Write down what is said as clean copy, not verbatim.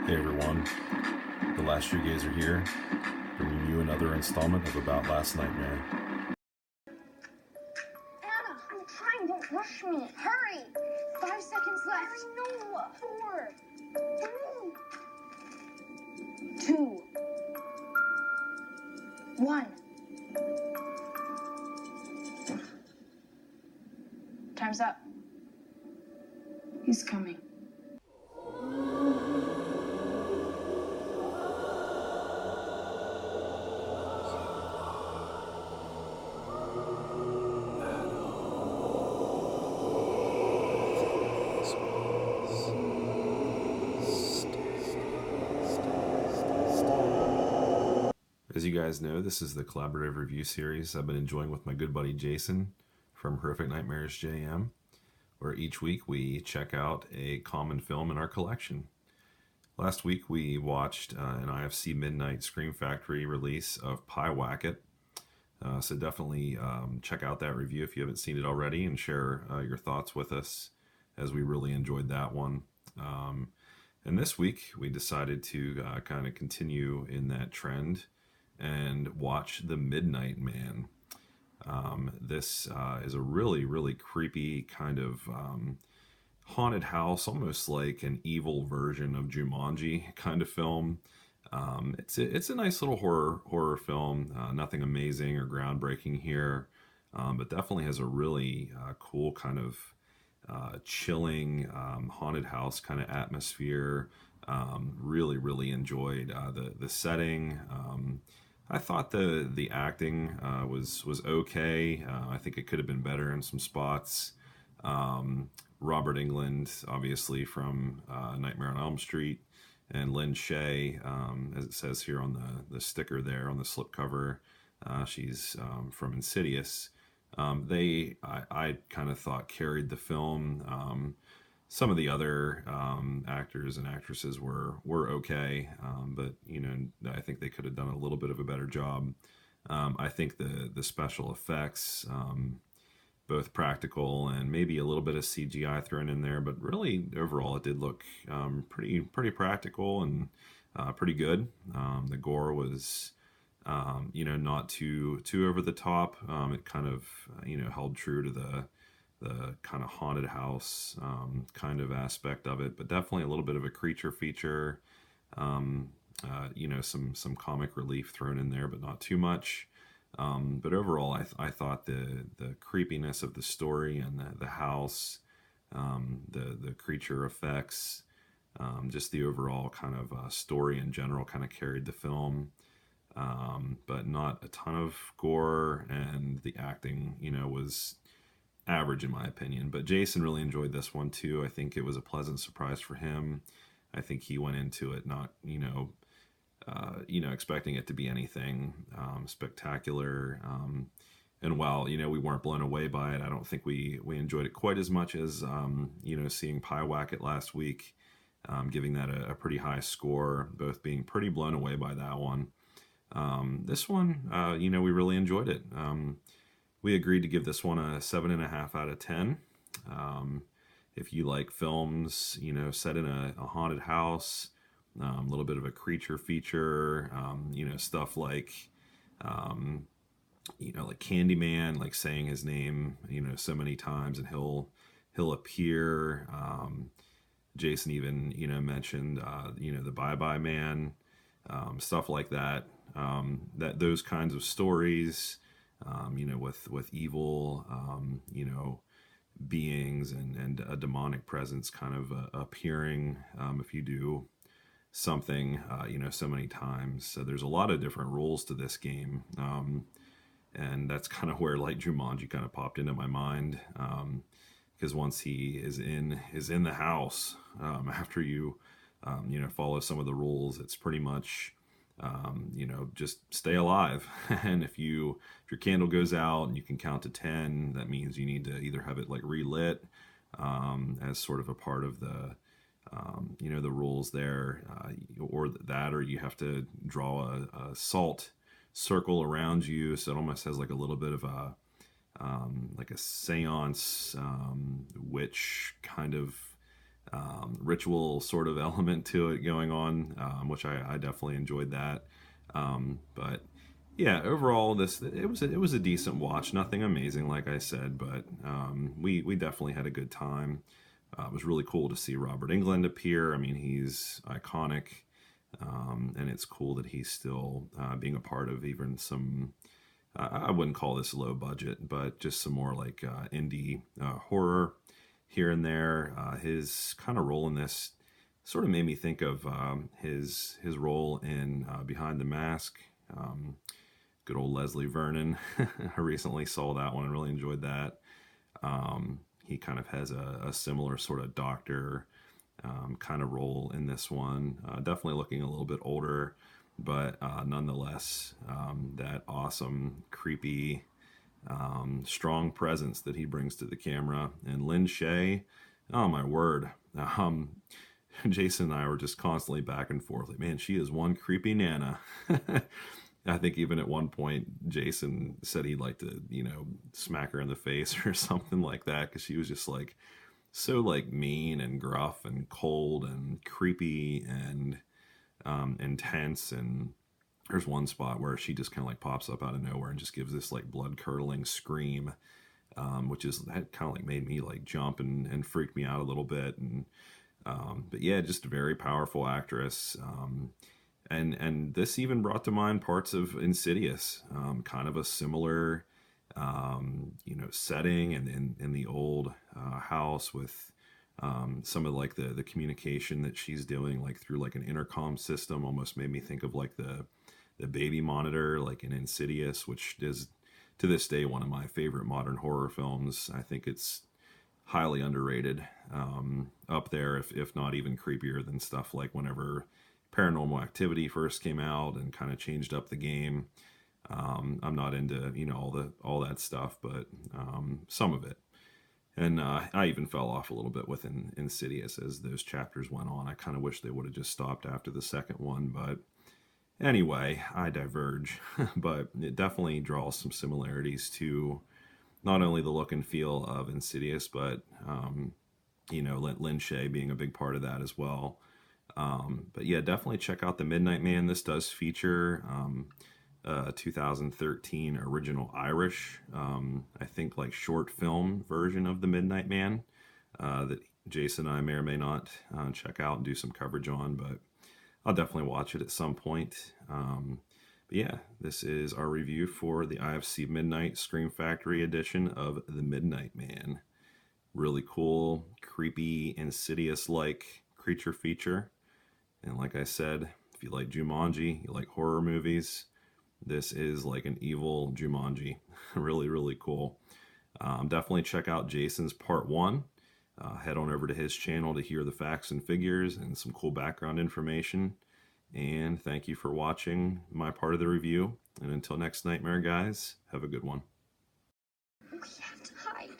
Hey everyone, the last Shoegazer here, bringing you another installment of About Last Nightmare. Anna, I'm trying, don't rush me. Hurry! 5 seconds left. No! 4, 3, 2, 1. Time's up. He's coming. As you guys know, this is the collaborative review series I've been enjoying with my good buddy Jason from Horrific Nightmares JM, where each week we check out a common film in our collection. Last week we watched an IFC Midnight Scream Factory release of Pie Wacket. So definitely check out that review if you haven't seen it already, and share your thoughts with us, as we really enjoyed that one. And this week we decided to kind of continue in that trend and watch The Midnight Man. This is a really, really creepy kind of haunted house, almost like an evil version of Jumanji kind of film. It's a nice little horror film. Nothing amazing or groundbreaking here, but definitely has a really cool kind of chilling haunted house kind of atmosphere. Really enjoyed the setting. I thought the acting was okay. I think it could have been better in some spots. Robert Englund, obviously from Nightmare on Elm Street, and Lynn Shay, as it says here on the sticker there on the slipcover, she's from Insidious. I kind of thought carried the film. Some of the other actors and actresses were okay, but I think they could have done a little bit of a better job. I think the special effects, both practical and maybe a little bit of CGI thrown in there, but really overall it did look pretty practical and pretty good. The gore was not too over the top. It kind of held true to the kind of haunted house kind of aspect of it, but definitely a little bit of a creature feature. Some comic relief thrown in there, but not too much. But overall, I thought the creepiness of the story and the house, the creature effects, just the overall kind of story in general kind of carried the film. But not a ton of gore, and the acting, was average in my opinion. But Jason really enjoyed this one too. I think it was a pleasant surprise for him. I think he went into it not expecting it to be anything spectacular. And while we weren't blown away by it, I don't think we enjoyed it quite as much as seeing Pie Wacket last week, giving that a pretty high score, both being pretty blown away by that one. This one, we really enjoyed it. We agreed to give this one a 7.5 out of 10. If you like films, set in a haunted house, a little bit of a creature feature, stuff like, like Candyman, like saying his name, so many times and he'll appear. Jason even, mentioned, the Bye Bye Man, stuff like that. Those kinds of stories, with evil, beings and a demonic presence kind of appearing, if you do something, so many times. So there's a lot of different rules to this game. And that's kind of where like Jumanji kind of popped into my mind. Because once he is in the house, after you, follow some of the rules, it's pretty much, just stay alive. And if your candle goes out and you can count to 10, that means you need to either have it like relit, as sort of a part of the rules there, or you have to draw a salt circle around you, so it almost has like a little bit of a like a seance, witch kind of ritual sort of element to it going on, which I definitely enjoyed that. But yeah, overall, it was a decent watch. Nothing amazing, like I said, but we definitely had a good time. It was really cool to see Robert Englund appear. I mean, he's iconic, and it's cool that he's still being a part of even some. I wouldn't call this low budget, but just some more like indie horror here and there. His kind of role in this sort of made me think of his role in Behind the Mask. Good old Leslie Vernon. I recently saw that one and really enjoyed that. He kind of has a similar sort of doctor kind of role in this one. Definitely looking a little bit older, but nonetheless, that awesome, creepy, strong presence that he brings to the camera. And Lynn Shay, oh my word. Jason and I were just constantly back and forth. Like, man, she is one creepy nana. I think even at one point, Jason said he'd like to, smack her in the face or something like that because she was just like so like mean and gruff and cold and creepy and intense. And there's one spot where she just kind of like pops up out of nowhere and just gives this like blood curdling scream, which is that kind of like made me like jump and freaked me out a little bit. And but yeah, just a very powerful actress. And this even brought to mind parts of Insidious, kind of a similar, setting and in the old house with some of like the communication that she's doing like through like an intercom system almost made me think of like the baby monitor like in Insidious, which is to this day one of my favorite modern horror films. I think it's highly underrated, up there if not even creepier than stuff like whenever Paranormal Activity first came out and kind of changed up the game. I'm not into all that stuff, but some of it. And I even fell off a little bit with Insidious as those chapters went on. I kind of wish they would have just stopped after the second one, but anyway, I diverge. But it definitely draws some similarities to not only the look and feel of Insidious, but Lin Shaye being a big part of that as well. But yeah, definitely check out The Midnight Man. This does feature 2013 original Irish, I think like short film version of The Midnight Man that Jason and I may or may not check out and do some coverage on, but I'll definitely watch it at some point. But yeah, this is our review for the IFC Midnight Scream Factory edition of The Midnight Man. Really cool, creepy, Insidious-like creature feature. And like I said, if you like Jumanji, you like horror movies, this is like an evil Jumanji. Really, really cool. Definitely check out Jason's part one. Head on over to his channel to hear the facts and figures and some cool background information. And thank you for watching my part of the review. And until next nightmare, guys, have a good one. We have to hide.